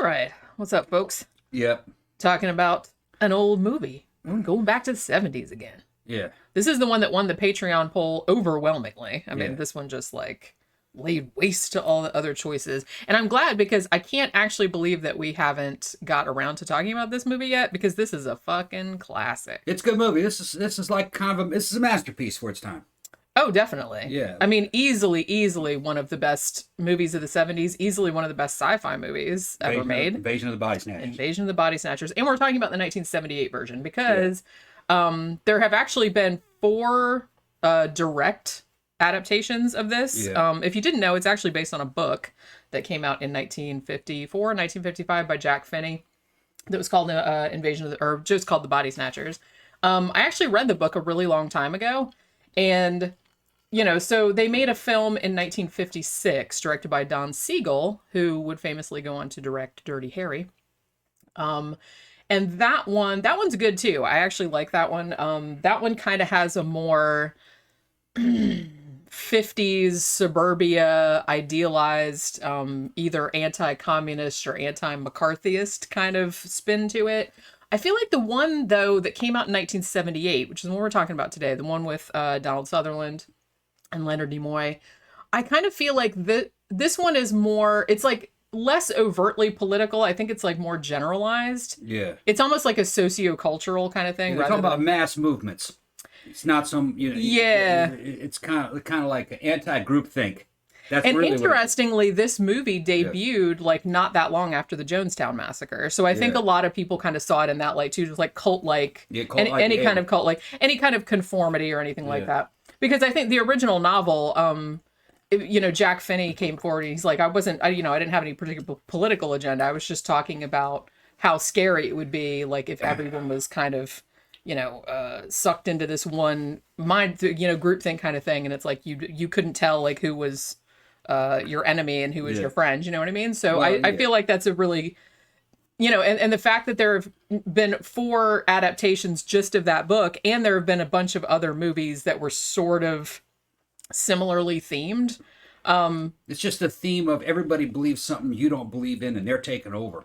All right. What's up, folks? Yep. Talking about an old movie. Going back to the 70s again. Yeah. This is the one that won the Patreon poll overwhelmingly. I mean, Yeah. this one just like laid waste to all the other choices. And I'm glad because I can't actually believe that we haven't got around to talking about this movie yet because this is a fucking classic. It's a good movie. This is like this is a masterpiece for its time. Oh, definitely. Yeah. I mean, easily one of the best movies of the 70s, easily one of the best sci-fi movies ever made. Invasion of the Body Snatchers. Invasion of the Body Snatchers. And we're talking about the 1978 version because there have actually been 4 direct adaptations of this. Yeah. If you didn't know, it's actually based on a book that came out in 1954, 1955 by Jack Finney that was called or just called The Body Snatchers. I actually read the book a really long time ago. And, you know, so they made a film in 1956 directed by Don Siegel, who would famously go on to direct Dirty Harry. And that one's good too. I actually like that one. That one kind of has a more 50s suburbia idealized, either anti-communist or anti-McCarthyist kind of spin to it. I feel like the one, though, that came out in 1978, which is the one we're talking about today, the one with Donald Sutherland and Leonard Nimoy, I kind of feel like this one is more, it's like less overtly political. I think it's like more generalized. Yeah. It's almost like a socio-cultural kind of thing. They're talking about mass movements. It's not some, you know. Yeah. It's kind of like anti-groupthink. That's and really interestingly, this movie debuted like not that long after the Jonestown Massacre. So I think a lot of people kind of saw it in that light too, just like cult-like, any kind of cult-like, any kind of conformity or anything like that. Because I think the original novel, you know, Jack Finney came forward and he's like, I didn't have any particular political agenda. I was just talking about how scary it would be, like if everyone was kind of, you know, sucked into this one mind, you know, groupthink kind of thing. And it's like, you couldn't tell like who was your enemy and who was your friend, you know what I mean? So I feel like that's a really, you know, and the fact that there have been 4 adaptations just of that book, and there have been a bunch of other movies that were sort of similarly themed. It's just the theme of everybody believes something you don't believe in and they're taking over.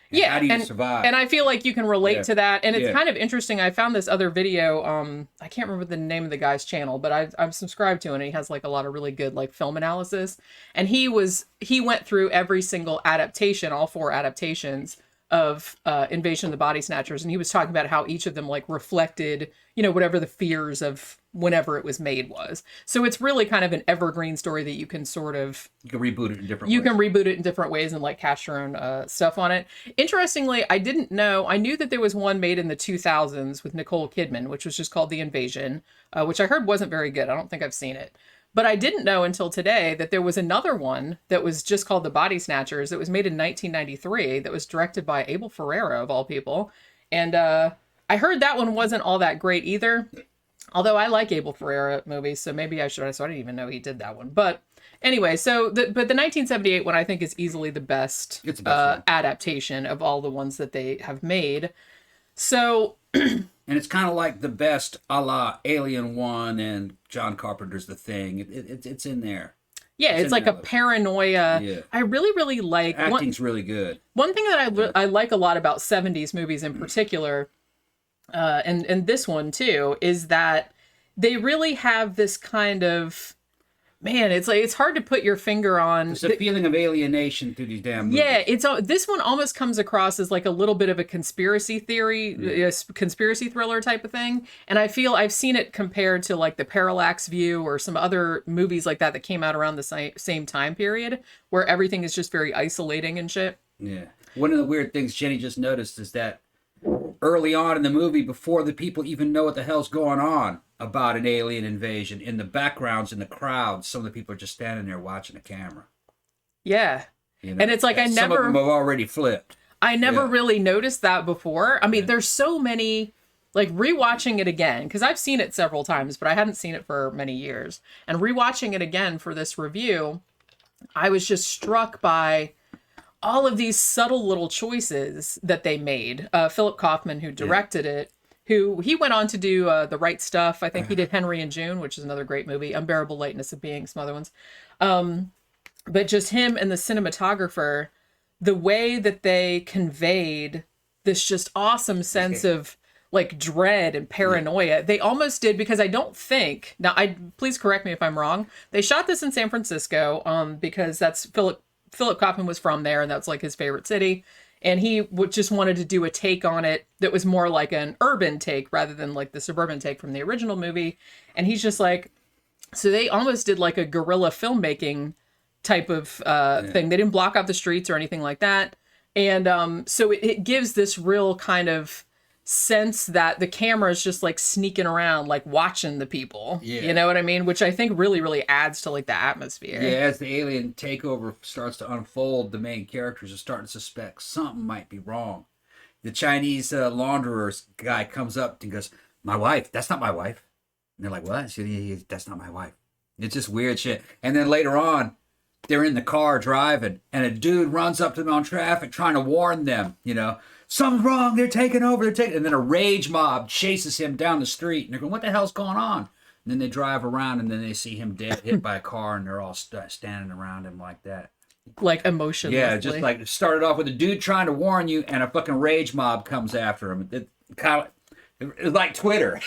And how do you survive? And I feel like you can relate to that. And it's kind of interesting. I found this other video. I can't remember the name of the guy's channel, but I'm subscribed to it. And he has like a lot of really good like film analysis. And he went through every single adaptation, all 4 adaptations of Invasion of the Body Snatchers. And he was talking about how each of them like reflected, you know, whatever the fears of whenever it was made was. So it's really kind of an evergreen story that you can sort of... You can reboot it in different ways. You can reboot it in different ways and like cast your own stuff on it. Interestingly, I knew that there was one made in the 2000s with Nicole Kidman, which was just called The Invasion, which I heard wasn't very good. I don't think I've seen it. But I didn't know until today that there was another one that was just called The Body Snatchers that was made in 1993 that was directed by Abel Ferrara, of all people. And I heard that one wasn't all that great either. Although I like Abel Ferrara movies, so maybe I should. So I didn't even know he did that one. But anyway, the 1978 one I think is easily the best, adaptation of all the ones that they have made. So... And it's kind of like the best a la Alien 1 and John Carpenter's The Thing. It's in there. Yeah, it's like a paranoia. Yeah. I really like... Acting's really good. One thing that I like a lot about 70s movies in particular, and this one too, is that they really have this kind of... Man, it's like it's hard to put your finger on. It's a feeling of alienation through these damn movies. Yeah, this one almost comes across as like a little bit of a conspiracy theory, conspiracy thriller type of thing. And I feel I've seen it compared to like The Parallax View or some other movies like that came out around the same time period, where everything is just very isolating and shit. Yeah. One of the weird things Jenny just noticed is that early on in the movie, before the people even know what the hell's going on about an alien invasion, in the backgrounds, in the crowds, some of the people are just standing there watching the camera. Yeah. You know? And it's like some of them have already flipped. I never really noticed that before. I mean, there's so many, like rewatching it again, because I've seen it several times, but I hadn't seen it for many years. And rewatching it again for this review, I was just struck by all of these subtle little choices that they made. Philip Kaufman, who directed it, he went on to do The Right Stuff. I think he did Henry and June, which is another great movie. Unbearable Lightness of Being, some other ones. But just him and the cinematographer, the way that they conveyed this just awesome sense of like dread and paranoia. They almost did, because I don't think, now please correct me if I'm wrong, they shot this in San Francisco because that's Philip Kaufman was from there, and that's like his favorite city. And he just wanted to do a take on it that was more like an urban take rather than like the suburban take from the original movie. And he's just like, so they almost did like a guerrilla filmmaking type of thing. They didn't block off the streets or anything like that. And so it gives this real kind of sense that the camera is just like sneaking around, like watching the people. Yeah. You know what I mean? Which I think really, really adds to like the atmosphere. Yeah, as the alien takeover starts to unfold, the main characters are starting to suspect something might be wrong. The Chinese launderers guy comes up and goes, "My wife, that's not my wife." And they're like, "What?" "That's not my wife." It's just weird shit. And then later on, they're in the car driving, and a dude runs up to them on traffic trying to warn them, you know, "Something's wrong, they're taking over, and then a rage mob chases him down the street, and they're going, "What the hell's going on?" And then they drive around, and then they see him dead, hit by a car, and they're all standing around him like that. Like emotionlessly. Yeah, just like it started off with a dude trying to warn you, and a fucking rage mob comes after him. It was like Twitter.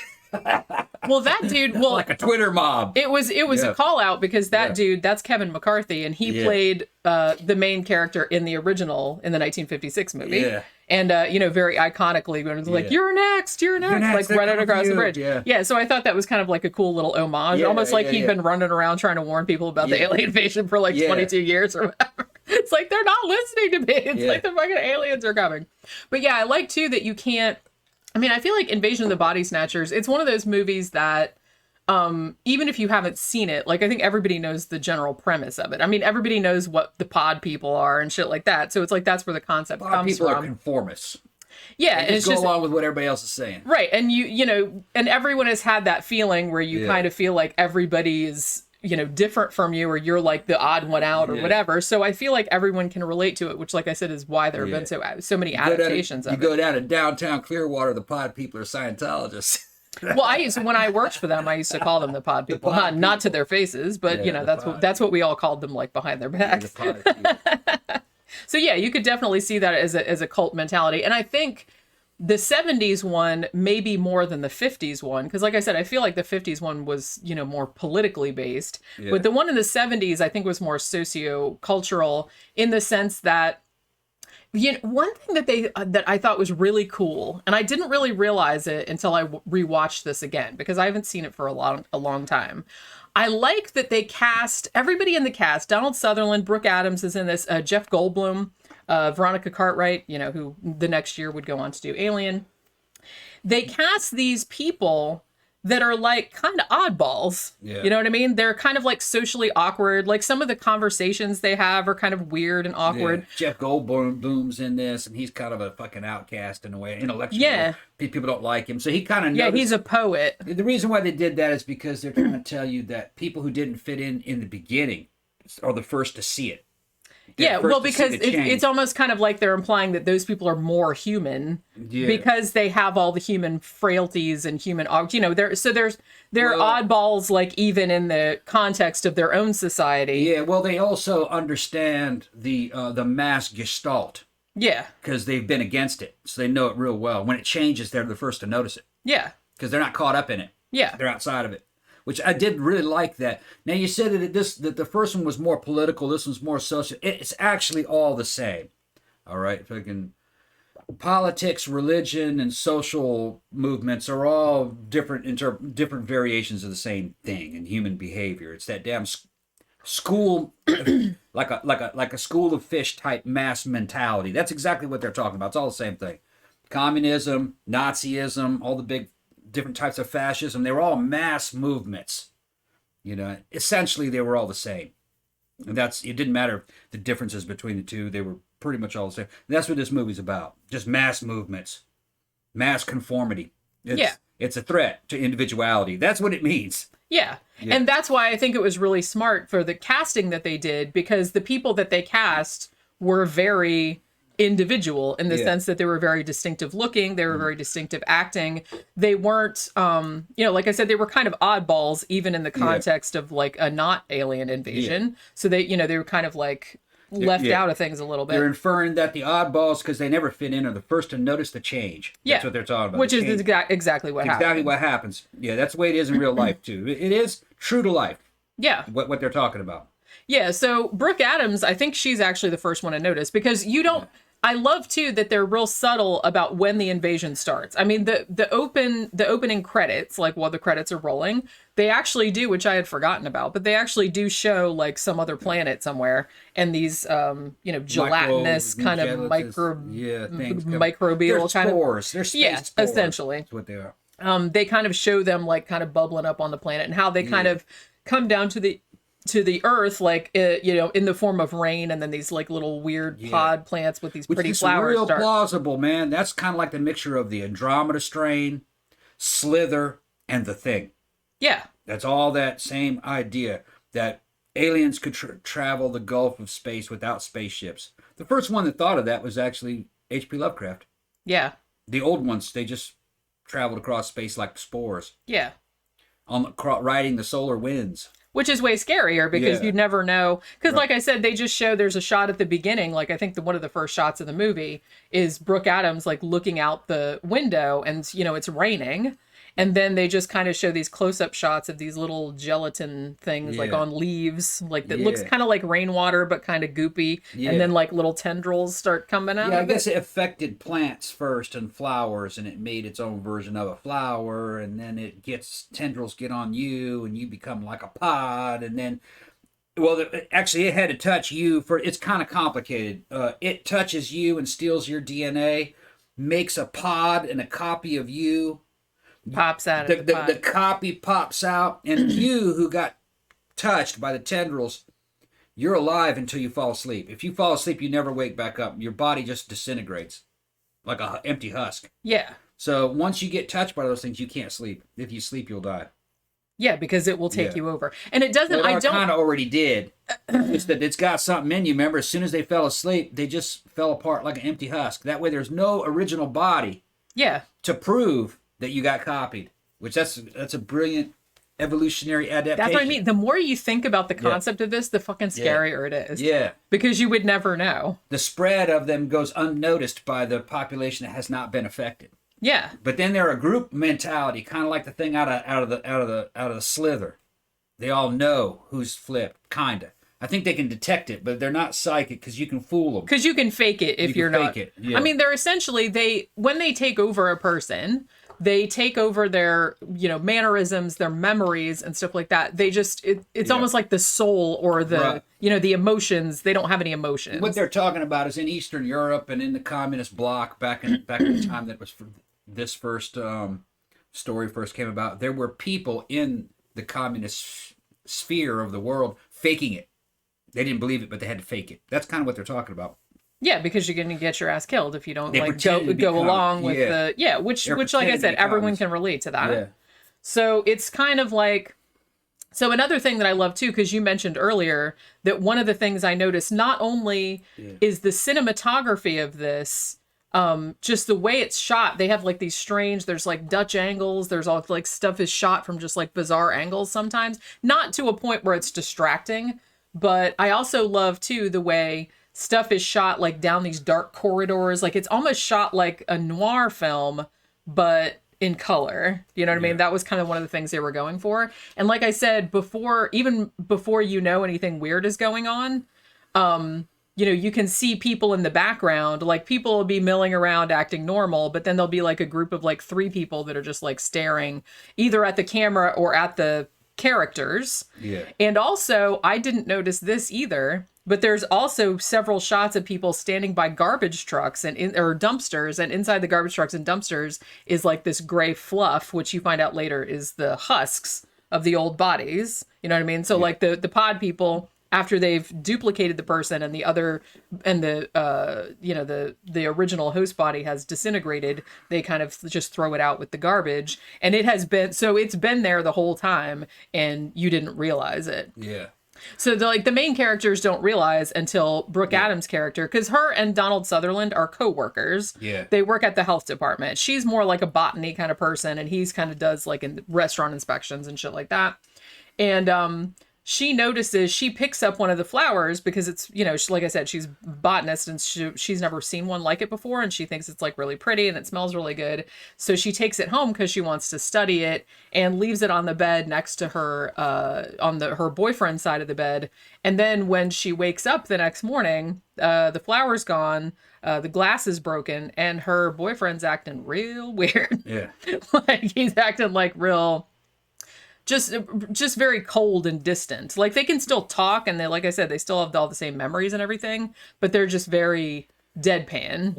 Well, that dude, like a Twitter mob. It was a call out, because that dude, that's Kevin McCarthy, and he played the main character in the original, in the 1956 movie. Yeah. And very iconically, when it was like, "You're next, like running across the bridge." Yeah. So I thought that was kind of like a cool little homage, almost like he'd been running around trying to warn people about the alien invasion for like 22 years or whatever. It's like, they're not listening to me. It's like the fucking aliens are coming. But yeah, I like too that you can't. I mean, I feel like Invasion of the Body Snatchers, it's one of those movies that even if you haven't seen it, like I think everybody knows the general premise of it. I mean, everybody knows what the pod people are and shit like that. So it's like, that's where the concept comes from. People are conformists. Yeah, and it's go along with what everybody else is saying. Right, and and everyone has had that feeling where you kind of feel like everybody is, different from you, or you're like the odd one out or whatever. So I feel like everyone can relate to it, which, like I said, is why there have been so many adaptations of it. You go down to downtown Clearwater, the pod people are Scientologists. Well, when I worked for them, I used to call them the pod people, not to their faces, but that's what we all called them, like behind their backs. So yeah, you could definitely see that as a cult mentality, and I think the 70s one maybe more than the 50s one, because like I said, I feel like the 50s one was more politically based, but the one in the 70s I think was more socio-cultural, in the sense that one thing that I thought was really cool, and I didn't really realize it until I rewatched this again, because I haven't seen it for a long time. I like that they cast everybody in the cast. Donald Sutherland, Brooke Adams is in this. Jeff Goldblum, Veronica Cartwright, who the next year would go on to do Alien. They cast these people that are like kind of oddballs. Yeah. You know what I mean? They're kind of like socially awkward. Like some of the conversations they have are kind of weird and awkward. Yeah. Jeff Goldblum's in this, and he's kind of a fucking outcast in a way, intellectually. Yeah. People don't like him. So he kind of Yeah, he's a poet. The reason why they did that is because they're trying to tell you that people who didn't fit in the beginning are the first to see it. Yeah, well, because it's almost kind of like they're implying that those people are more human because they have all the human frailties and human, they're oddballs, like even in the context of their own society. Yeah, well, they also understand the mass gestalt. Yeah, because they've been against it, so they know it real well. When it changes, they're the first to notice it. Yeah, because they're not caught up in it. Yeah, they're outside of it. Which I did really like that. Now, you said that the first one was more political, this one's more social. It's actually all the same. All right? Fucking politics, religion, and social movements are all different variations of the same thing in human behavior. It's that damn school, like a school of fish type mass mentality. That's exactly what they're talking about. It's all the same thing. Communism, Nazism, all the big different types of fascism, they were all mass movements. Essentially they were all the same. And it didn't matter the differences between the two, they were pretty much all the same. And that's what this movie's about. Just mass movements. Mass conformity. It's a threat to individuality. That's what it means. Yeah. And that's why I think it was really smart for the casting that they did, because the people that they cast were very individual in the sense that they were very distinctive looking, they were very distinctive acting. They weren't like I said, they were kind of oddballs even in the context of like a not alien invasion. So they they were kind of like left out of things a little bit. They're inferring that the oddballs, because they never fit in, are the first to notice the change. That's what they're talking about. Which is exactly what happens. Exactly what happens. Yeah, that's the way it is in real life, too. It is true to life. Yeah. What they're talking about. Yeah, so Brooke Adams, I think she's actually the first one to notice, because you don't... I love, too, that they're real subtle about when the invasion starts. I mean, the opening credits, like while the credits are rolling, they actually do, which I had forgotten about, but they actually do show, like, some other planet somewhere, and these, gelatinous kind of microbial kind of... spores. They're space spores. Essentially. That's what they are. They kind of show them, like, kind of bubbling up on the planet, and how they kind of come down to the earth, like, in the form of rain, and then these, like, little weird pod plants with these pretty flowers. Real plausible, man. That's kind of like the mixture of the Andromeda strain, Slither, and the Thing. Yeah. That's all that same idea, that aliens could travel the gulf of space without spaceships. The first one that thought of that was actually H.P. Lovecraft. Yeah. The old ones, they just traveled across space like spores. Yeah. Riding the solar winds. Which is way scarier, because you'd never know. Because, like I said, they just show there's a shot at the beginning. Like, I think one of the first shots of the movie is Brooke Adams, like, looking out the window, and, it's raining. And then they just kind of show these close-up shots of these little gelatin things, like, on leaves. Like, that looks kind of like rainwater, but kind of goopy. Yeah. And then, like, little tendrils start coming out. Yeah, I guess it affected plants first and flowers, and it made its own version of a flower. And then tendrils get on you, and you become like a pod. And then, well, actually, it had to touch you it's kind of complicated. It touches you and steals your DNA, makes a pod and a copy of you. Pops out of the copy pops out, and you who got touched by the tendrils, you're alive until you fall asleep. If you fall asleep, you never wake back up. Your body just disintegrates like an empty husk. Yeah. So once you get touched by those things, you can't sleep. If you sleep, you'll die. Yeah, because it will take you over. And it doesn't... Well, kind of already did. It's that it's got something in you. Remember, as soon as they fell asleep, they just fell apart like an empty husk. That way there's no original body to prove that you got copied, which that's a brilliant evolutionary adaptation. That's what I mean. The more you think about the concept of this, the fucking scarier it is. Yeah. Because you would never know. The spread of them goes unnoticed by the population that has not been affected. Yeah. But then they're a group mentality, kind of like the thing out of the Slither. They all know who's flipped, kinda. I think they can detect it, but they're not psychic, because you can fool them. Because you can fake it if you're not. Fake it. Yeah. I mean, they're essentially when they take over a person, they take over their, mannerisms, their memories and stuff like that. They just, it's almost like the soul or the, the emotions. They don't have any emotions. What they're talking about is in Eastern Europe and in the communist bloc back in the time that was this first story first came about, there were people in the communist sphere of the world faking it. They didn't believe it, but they had to fake it. That's kind of what they're talking about. Yeah, because you're going to get your ass killed if you don't go along with the which like I said, everyone can relate to that. Yeah. So it's kind of like, so another thing that I love too, because you mentioned earlier that one of the things I noticed not only is the cinematography of this, just the way it's shot. They have like these strange, there's like Dutch angles, there's all like stuff is shot from just like bizarre angles sometimes, not to a point where it's distracting, but I also love too the way stuff is shot like down these dark corridors. Like it's almost shot like a noir film, but in color. You know what I mean? That was kind of one of the things they were going for. And like I said, before anything weird is going on, you can see people in the background. Like people will be milling around acting normal, but then there'll be like a group of like 3 people that are just like staring either at the camera or at the characters. Yeah. And also, I didn't notice this either, but there's also several shots of people standing by garbage trucks or dumpsters, and inside the garbage trucks and dumpsters is like this gray fluff, which you find out later is the husks of the old bodies. You know what I mean? So like the pod people, after they've duplicated the person and the original host body has disintegrated, they kind of just throw it out with the garbage. And it's been there the whole time and you didn't realize it. Yeah. So the main characters don't realize until Brooke Adams' character, because her and Donald Sutherland are co-workers. Yeah. They work at the health department. She's more like a botany kind of person, and he's kind of does like in restaurant inspections and shit like that. And she notices, she picks up one of the flowers because it's, like I said, she's a botanist and she's never seen one like it before. And she thinks it's like really pretty and it smells really good. So she takes it home because she wants to study it and leaves it on the bed next to her, on her boyfriend's side of the bed. And then when she wakes up the next morning, the flower's gone, the glass is broken, and her boyfriend's acting real weird. Yeah. Like he's acting like real... just very cold and distant. Like they can still talk, and they, like I said, they still have all the same memories and everything, but they're just very deadpan.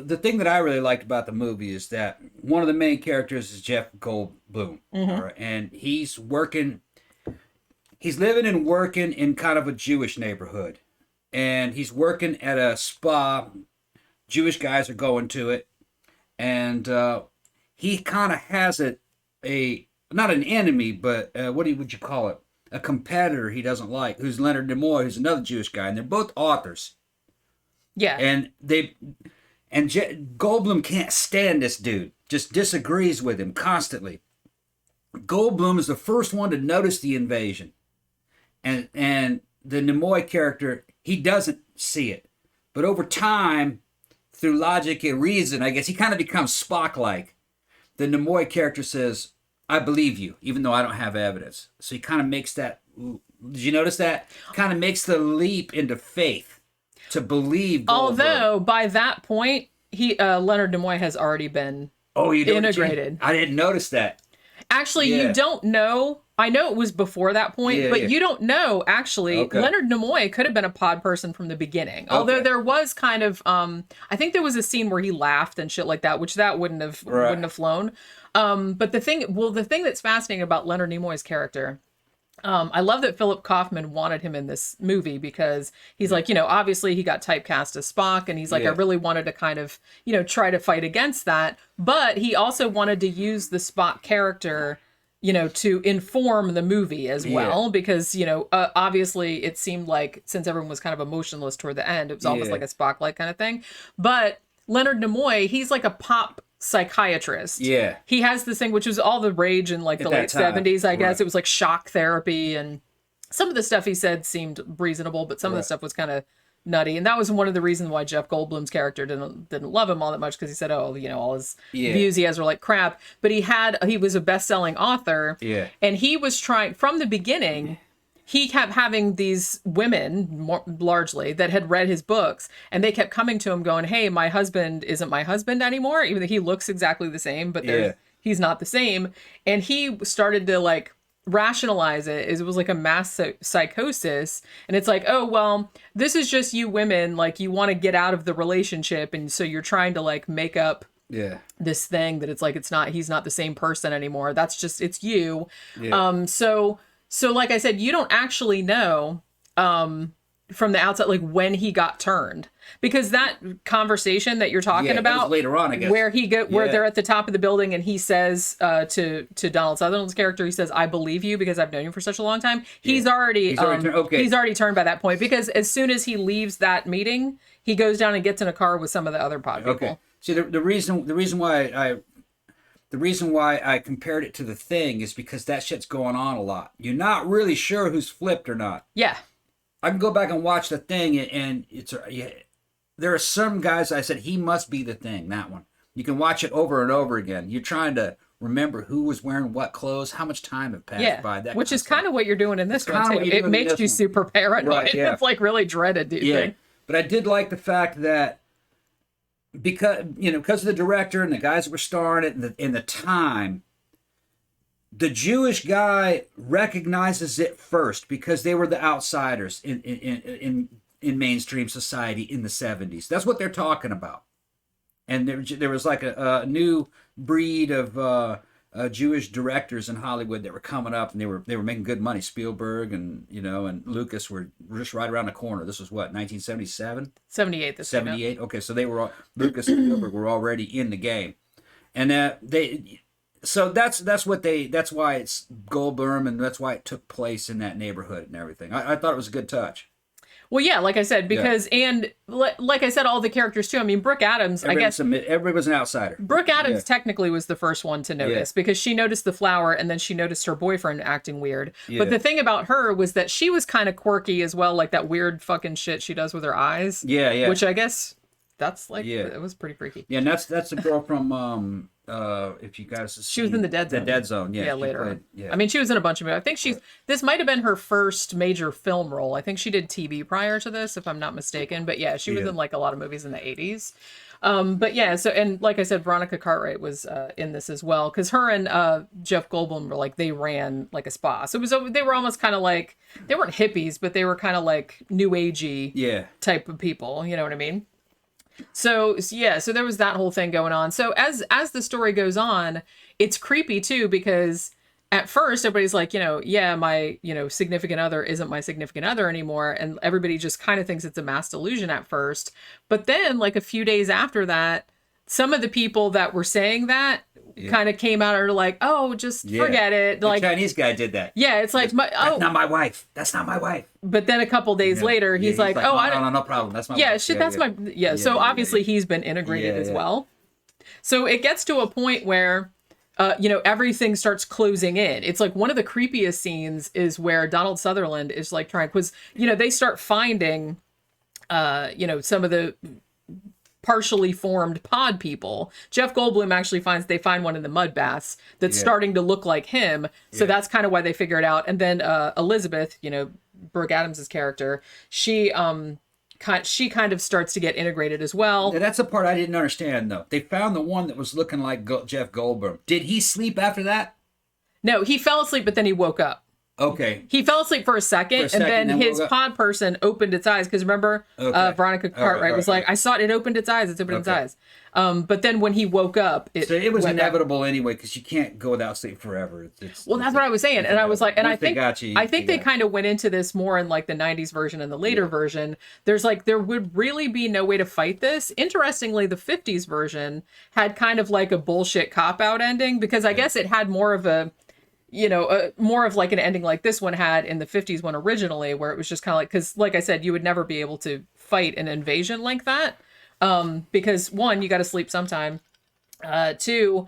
The thing that I really liked about the movie is that one of the main characters is Jeff Goldblum, right? And he's living and working in kind of a Jewish neighborhood, and he's working at a spa. Jewish guys are going to it, and he kind of has a not an enemy, but what would you call it? A competitor he doesn't like, who's Leonard Nimoy, who's another Jewish guy, and they're both authors. Yeah. And Goldblum can't stand this dude, just disagrees with him constantly. Goldblum is the first one to notice the invasion. And the Nimoy character, he doesn't see it. But over time, through logic and reason, I guess he kind of becomes Spock-like. The Nimoy character says, I believe you, even though I don't have evidence. So he kind of makes that, did you notice that? Kind of makes the leap into faith to believe Goldberg. Although, by that point, Leonard Nimoy has already been integrated. I didn't notice that. Actually, you don't know. I know it was before that point, but you don't know, actually. Okay. Leonard Nimoy could have been a pod person from the beginning. Although there was kind of, I think there was a scene where he laughed and shit like that, which that wouldn't have flown. But the thing that's fascinating about Leonard Nimoy's character, I love that Philip Kaufman wanted him in this movie because he's like, obviously he got typecast as Spock, and he's like, I really wanted to kind of, try to fight against that. But he also wanted to use the Spock character, to inform the movie as well, because, obviously it seemed like since everyone was kind of emotionless toward the end, it was almost like a Spock-like kind of thing. But Leonard Nimoy, he's like a pop psychiatrist. Yeah. He has this thing, which was all the rage in like the late 70s, I guess. It was like shock therapy, and some of the stuff he said seemed reasonable, but some of the stuff was kind of nutty. And that was one of the reasons why Jeff Goldblum's character didn't love him all that much, because he said, all his views he has are like crap. But he was a best-selling author. Yeah. And he was trying, from the beginning, he kept having these women, largely, that had read his books, and they kept coming to him going, hey, my husband isn't my husband anymore, even though he looks exactly the same, but he's not the same. And he started to like rationalize it. It was like a mass psychosis, and it's like, oh well, this is just you women, like you want to get out of the relationship, and so you're trying to like make up this thing that it's like he's not the same person anymore. That's just, it's you. So like I said, you don't actually know from the outside, like when he got turned, because that conversation that you're talking about later on, I guess, where where they're at the top of the building, and he says to Donald Sutherland's character, he says, "I believe you because I've known you for such a long time." He's already turned by that point, because as soon as he leaves that meeting, he goes down and gets in a car with some of the other pod people. Okay. See, the reason why I compared it to The Thing is because that shit's going on a lot. You're not really sure who's flipped or not. Yeah. I can go back and watch The Thing, and there are some guys I said, he must be The Thing, that one. You can watch it over and over again. You're trying to remember who was wearing what clothes, how much time had passed by. That which is kind of what you're doing in this one, too. It makes you super paranoid. Right, yeah. It's like really dreaded, do you think? But I did like the fact that because of the director and the guys that were starring it and the time, the Jewish guy recognizes it first because they were the outsiders in mainstream society in the 70s. That's what they're talking about. And there was like a new breed of Jewish directors in Hollywood that were coming up, and they were making good money. Spielberg and Lucas were just right around the corner. This was what, 1977? 78. 78. Okay, so Lucas and Spielberg were already in the game, and so that's why it's Goldblum, and that's why it took place in that neighborhood and everything. I thought it was a good touch. Well, yeah, like I said, because and like I said, all the characters too. I mean, Brooke Adams. Everybody was an outsider. Brooke Adams technically was the first one to notice because she noticed the flower and then she noticed her boyfriend acting weird. Yeah. But the thing about her was that she was kind of quirky as well, like that weird fucking shit she does with her eyes. Yeah, yeah. Which I guess that's like it was pretty freaky. Yeah, and that's the girl from if you guys she was in the Dead Zone. The Dead Zone, yeah. Later. I mean, she was in a bunch of movies. I think this might have been her first major film role. I think she did TV prior to this, if I'm not mistaken. But yeah, she was in like a lot of movies in the 80s. But yeah, so and like I said, Veronica Cartwright was in this as well because her and Jeff Goldblum were like they ran like a spa. So they were almost kind of like they weren't hippies, but they were kind of like new agey type of people. You know what I mean? So yeah, so there was that whole thing going on. So as the story goes on, it's creepy too because at first everybody's like, my, significant other isn't my significant other anymore, and everybody just kind of thinks it's a mass delusion at first. But then like a few days after that, some of the people that were saying that kind of came out and are like, oh, just forget it. The like Chinese guy did that. Yeah, it's like that's not my wife. That's not my wife. But then a couple days later, he's like, oh, I don't no problem. That's my wife. Shit, that's my so obviously he's been integrated as well. So it gets to a point where everything starts closing in. It's like one of the creepiest scenes is where Donald Sutherland is like trying because they start finding some of the partially formed pod people. Jeff Goldblum actually they find one in the mud baths that's starting to look like him. So that's kind of why they figure it out. And then Elizabeth, Brooke Adams' character, she kind of starts to get integrated as well. Now, that's the part I didn't understand though. They found the one that was looking like Jeff Goldblum. Did he sleep after that? No, he fell asleep, but then he woke up. Okay. He fell asleep for a second and then his pod person opened its eyes because remember, Veronica Cartwright was like, I saw it. It opened its eyes. It's opened its eyes. But then when he woke up, it was inevitable anyway because you can't go without sleep forever. That's what I was saying, and I was like, and I think they kind of went into this more in like the '90s version and the later version. There would really be no way to fight this. Interestingly, the '50s version had kind of like a bullshit cop out ending because I guess it had more of a. More of like an ending like this one had in the 50s one originally, where it was just kind of like, because like I said, you would never be able to fight an invasion like that. Because one, you got to sleep sometime. Two,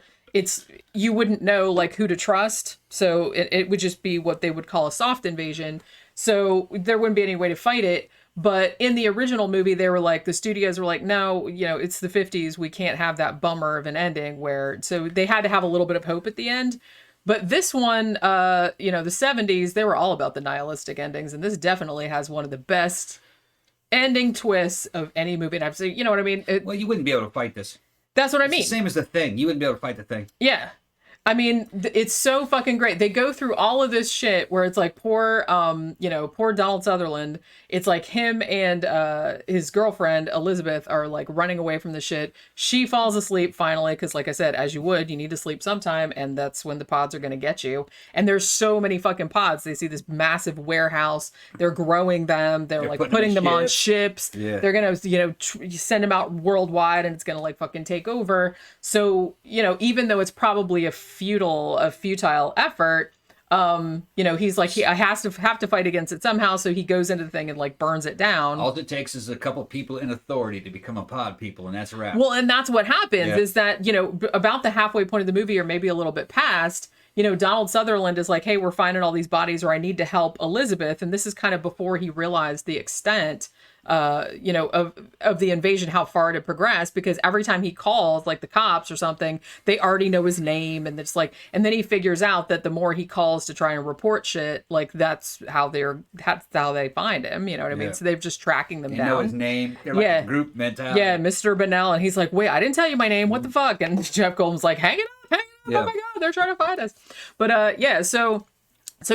you wouldn't know like who to trust. So it would just be what they would call a soft invasion. So there wouldn't be any way to fight it. But in the original movie, they were like, the studios were like, no, it's the 50s. We can't have that bummer of an ending so they had to have a little bit of hope at the end. But this one, the 70s, they were all about the nihilistic endings. And this definitely has one of the best ending twists of any movie. And I've seen, you know what I mean? Well, you wouldn't be able to fight this. That's what I mean. It's the same as The Thing. You wouldn't be able to fight The Thing. Yeah. I mean, it's so fucking great. They go through all of this shit where it's like poor Donald Sutherland. It's like him and his girlfriend, Elizabeth, are like running away from the shit. She falls asleep finally because, like I said, as you would, you need to sleep sometime. And that's when the pods are going to get you. And there's so many fucking pods. They see this massive warehouse. They're growing them. They're like putting them on ships. Yeah. They're going to, send them out worldwide and it's going to like fucking take over. So, even though it's probably a futile effort, he's like I have to fight against it somehow, so he goes into the thing and like burns it down. All it takes is a couple people in authority to become a pod people, and that's a wrap. Well, and that's what happens is that about the halfway point of the movie, or maybe a little bit past, Donald Sutherland is like, hey, we're finding all these bodies, or I need to help Elizabeth, and this is kind of before he realized the extent of the invasion, how far it had progressed, because every time he calls like the cops or something, they already know his name, and it's like, and then he figures out that the more he calls to try and report shit, like that's how they find him, you know what I mean? So they're just tracking them down. Know his name. They're like a group mentality. Yeah, Mr. Bennell, and he's like, wait, I didn't tell you my name, what the fuck? And Jeff Goldblum's like, hang it up, oh my god, they're trying to find us. But so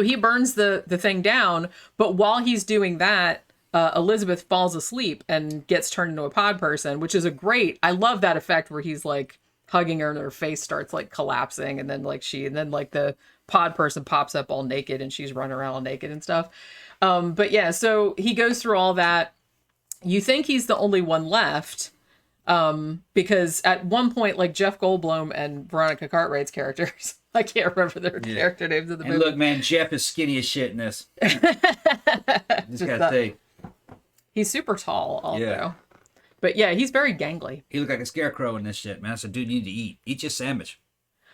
he burns the thing down, but while he's doing that, Elizabeth falls asleep and gets turned into a pod person, which is I love that effect where he's like hugging her and her face starts like collapsing, and then like the pod person pops up all naked and she's running around all naked and stuff. But yeah, so he goes through all that. You think he's the only one left, because at one point, like Jeff Goldblum and Veronica Cartwright's characters, I can't remember their character names of the movie. And look, man, Jeff is skinny as shit in this. Just gotta say. He's super tall, also. Yeah. But yeah, he's very gangly. He looked like a scarecrow in this shit, man. So, dude, you need to eat. Eat your sandwich.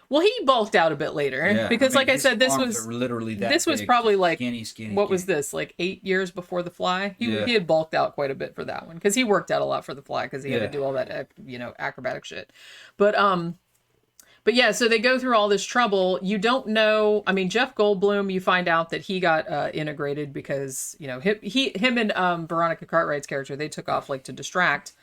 Well, he bulked out a bit later because, like I said, this was literally that. This was probably like skinny. What was this? Like 8 years before The Fly. He had bulked out quite a bit for that one because he worked out a lot for The Fly because he had to do all that acrobatic shit. But yeah, so they go through all this trouble. You don't know. I mean, Jeff Goldblum. You find out that he got integrated because him and Veronica Cartwright's character, they took off like to distract.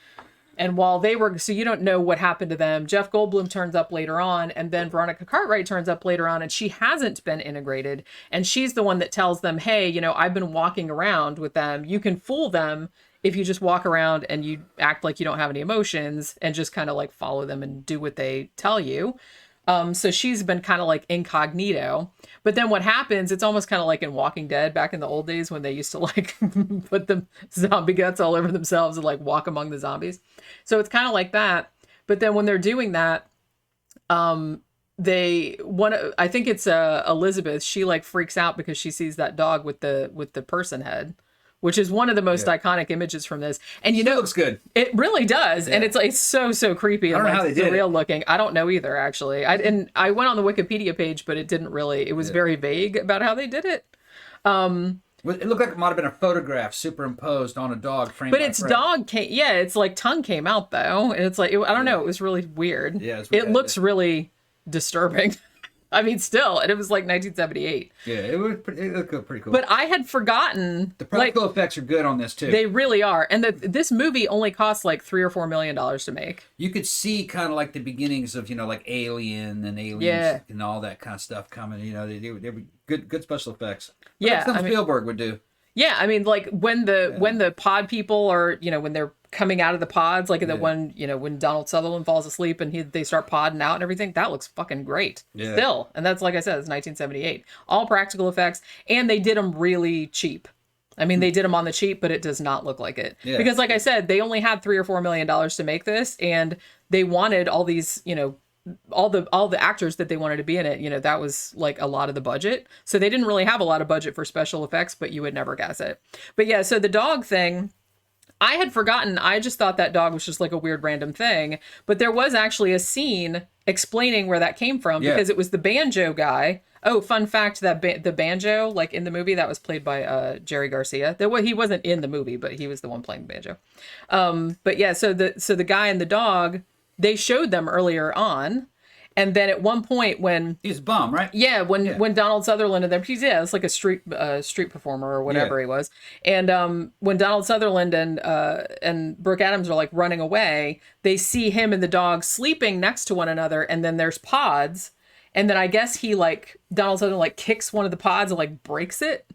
And while they were, so you don't know what happened to them. Jeff Goldblum turns up later on, and then Veronica Cartwright turns up later on, and she hasn't been integrated. And she's the one that tells them, hey, I've been walking around with them. You can fool them if you just walk around and you act like you don't have any emotions and just kind of like follow them and do what they tell you. So she's been kind of like incognito. But then what happens, it's almost kind of like in Walking Dead back in the old days when they used to like put the zombie guts all over themselves and like walk among the zombies. So it's kind of like that. But then when they're doing that, I think it's Elizabeth, she like freaks out because she sees that dog with the person head, which is one of the most iconic images from this. And it looks good. It really does. Yeah. And it's like so creepy and I don't know how they did surreal looking. I don't know either, actually. I went on the Wikipedia page, but it was very vague about how they did it. It looked like it might have been a photograph superimposed on a dog frame. But its dog it's like tongue came out though. And it's like, I don't know. It was really weird. Yeah. It looks really disturbing. I mean, still, and it was like 1978. Yeah, it looked pretty cool. But I had forgotten. The practical effects are good on this too. They really are, and this movie only cost like $3 or $4 million to make. You could see kind of like the beginnings of like Alien and Aliens and all that kind of stuff coming. They were good special effects. Something Spielberg would do. Yeah, I mean, like when the pod people are when they're coming out of the pods, like when Donald Sutherland falls asleep and they start podding out and everything, that looks fucking great still. And that's, like I said, it's 1978, all practical effects, and they did them really cheap. I mean, they did them on the cheap, but it does not look like it because, like I said, they only had $3 or $4 million to make this, and they wanted all these all the actors that they wanted to be in it. That was like a lot of the budget, so they didn't really have a lot of budget for special effects, but you would never guess it. But yeah, so the dog thing, I had forgotten. I just thought that dog was just like a weird random thing. But there was actually a scene explaining where that came from because it was the banjo guy. Oh, fun fact, that the banjo, like in the movie, that was played by Jerry Garcia. He wasn't in the movie, but he was the one playing the banjo. But yeah, so the guy and the dog, they showed them earlier on. And then at one point when he's a bum, right? Yeah, when Donald Sutherland and them, it's like a street performer or whatever he was. And when Donald Sutherland and Brooke Adams are like running away, they see him and the dog sleeping next to one another, and then there's pods, and then I guess Donald Sutherland like kicks one of the pods and like breaks it.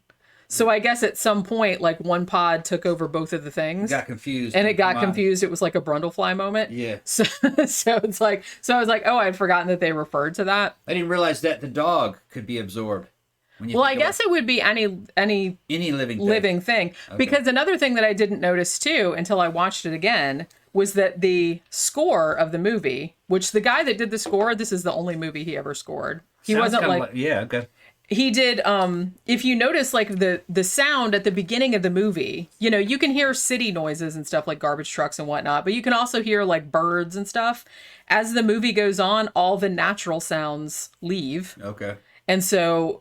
So I guess at some point, like one pod took over both of the things. Got confused. And it got confused. It was like a Brundlefly moment. Yeah. So it's like, I was like, oh, I'd forgotten that they referred to that. I didn't realize that the dog could be absorbed. Well, I guess it would be any living thing. Okay. Because another thing that I didn't notice too until I watched it again was that the score of the movie, which the guy that did the score, this is the only movie he ever scored. He wasn't like okay. He did, if you notice, like, the sound at the beginning of the movie, you can hear city noises and stuff like garbage trucks and whatnot, but you can also hear, like, birds and stuff. As the movie goes on, all the natural sounds leave. Okay. And so,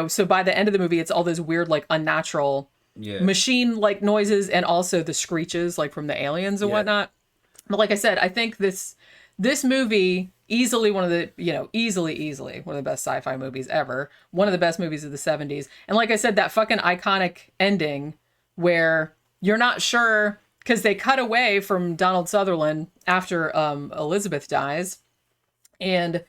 so by the end of the movie, it's all those weird, like, unnatural machine-like noises and also the screeches, like, from the aliens and whatnot. But like I said, I think this movie... easily one of the, easily one of the best sci-fi movies ever. One of the best movies of the 70s. And like I said, that fucking iconic ending where you're not sure, because they cut away from Donald Sutherland after Elizabeth dies. And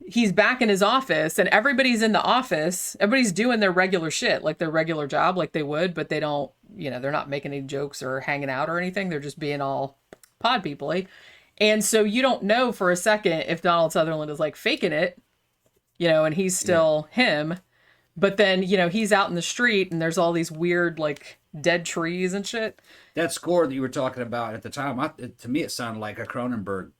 he's back in his office and everybody's in the office. Everybody's doing their regular shit, like their regular job, like they would, but they don't, they're not making any jokes or hanging out or anything. They're just being all pod people-y. And so you don't know for a second if Donald Sutherland is like faking it, and he's still him. But then, he's out in the street and there's all these weird, like, dead trees and shit. That score that you were talking about at the time, to me, it sounded like a Cronenberg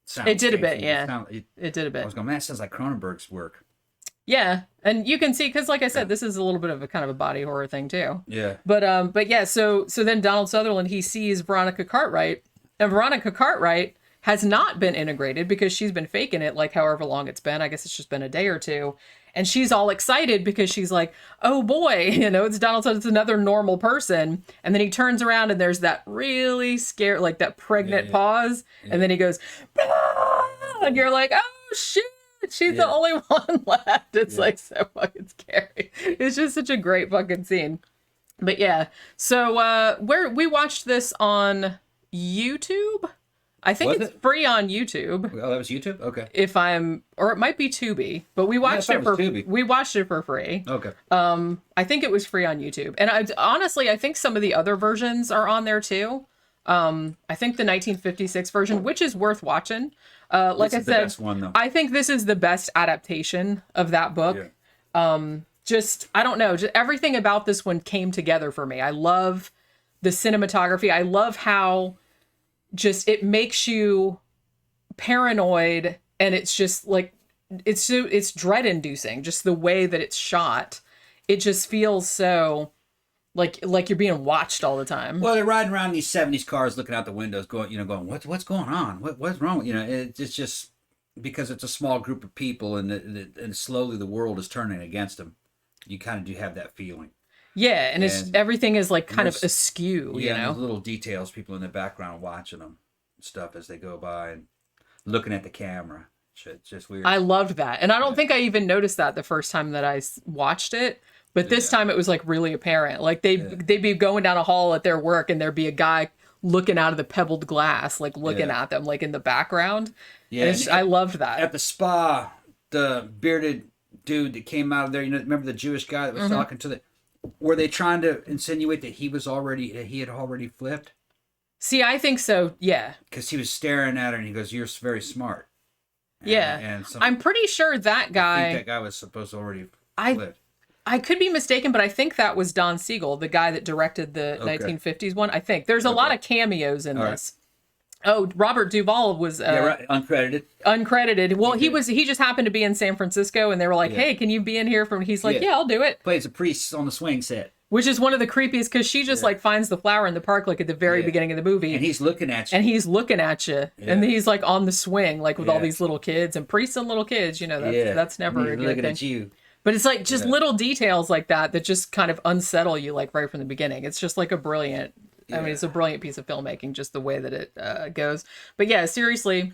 sound. It did a bit, yeah. It did a bit. I was going, man, it sounds like Cronenberg's work. Yeah, and you can see, because like I said, this is a little bit of a kind of a body horror thing too. Yeah. But yeah, so then Donald Sutherland, he sees Veronica Cartwright, and Veronica Cartwright has not been integrated because she's been faking it like however long it's been. I guess it's just been a day or two. And she's all excited because she's like, oh boy, it's Donald Sutherland, it's another normal person. And then he turns around and there's that really scary, like that pregnant pause. Yeah. And then he goes, bah! And you're like, oh shit. She's the only one left. It's like so fucking scary. It's just such a great fucking scene. But yeah, so we watched this on YouTube. I think it's free on YouTube. Oh, that was YouTube? Okay. Or it might be Tubi, but we watched it for free. Okay. I think it was free on YouTube. And honestly, I think some of the other versions are on there too. I think the 1956 version, which is worth watching. Like I said, the best one, though. I think this is the best adaptation of that book. Yeah. I don't know, just everything about this one came together for me. I love the cinematography. I love how just it makes you paranoid, and it's just like it's dread inducing. Just the way that it's shot, it just feels so like you're being watched all the time. Well, they're riding around these 70s cars, looking out the windows, going, what's going on? What's wrong? It's just because it's a small group of people, and slowly the world is turning against them. You kind of do have that feeling. Yeah, and it's everything is like kind of askew. Yeah, little details, people in the background watching them, and stuff as they go by and looking at the camera. It's just weird. I loved that, and I don't think I even noticed that the first time that I watched it. But this time it was like really apparent. Like they'd be going down a hall at their work, and there'd be a guy looking out of the pebbled glass, like looking at them, like in the background. Yeah, and I loved that. At the spa, the bearded dude that came out of there, remember the Jewish guy that was talking to were they trying to insinuate that he had already flipped? See, I think so. Yeah, because he was staring at her, and he goes, "You're very smart." And I'm pretty sure that guy. I think that guy was supposed to already flipped. I could be mistaken, but I think that was Don Siegel, the guy that directed the 1950s one. I think there's a lot of cameos in this. Right. Oh, Robert Duvall was uncredited. Uncredited. Well, he just happened to be in San Francisco, and they were like, "Hey, can you be in here?" He's like, "Yeah, I'll do it." Plays a priest on the swing set, which is one of the creepiest because she just like finds the flower in the park like at the very beginning of the movie, and he's looking at you, and he's like on the swing like with all these little kids and priests and little kids. That's never a good looking thing. At you. But it's like just little details like that just kind of unsettle you like right from the beginning. It's just like a brilliant, it's a brilliant piece of filmmaking, just the way that it goes. But yeah, seriously,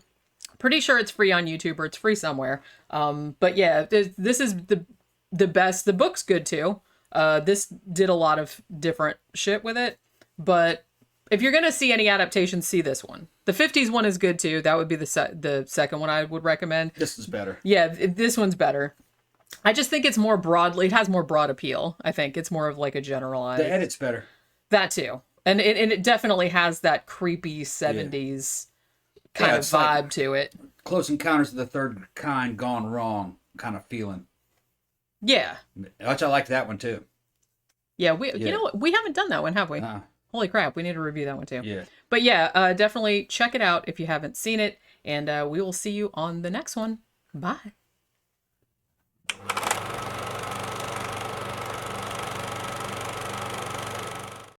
pretty sure it's free on YouTube or it's free somewhere. But yeah, this is the best. The book's good too. This did a lot of different shit with it. But if you're going to see any adaptations, see this one. The 50s one is good too. That would be the second one I would recommend. This is better. Yeah, this one's better. I just think it's more broadly. It has more broad appeal. I think it's more of like a generalized. The edit's better. That too, and it definitely has that creepy 70s kind of vibe to it. Close Encounters of the Third Kind gone wrong kind of feeling. Yeah. Which I liked that one too. Yeah, you know what? We haven't done that one, have we? Holy crap, we need to review that one too. Yeah. But yeah, definitely check it out if you haven't seen it, and we will see you on the next one. Bye.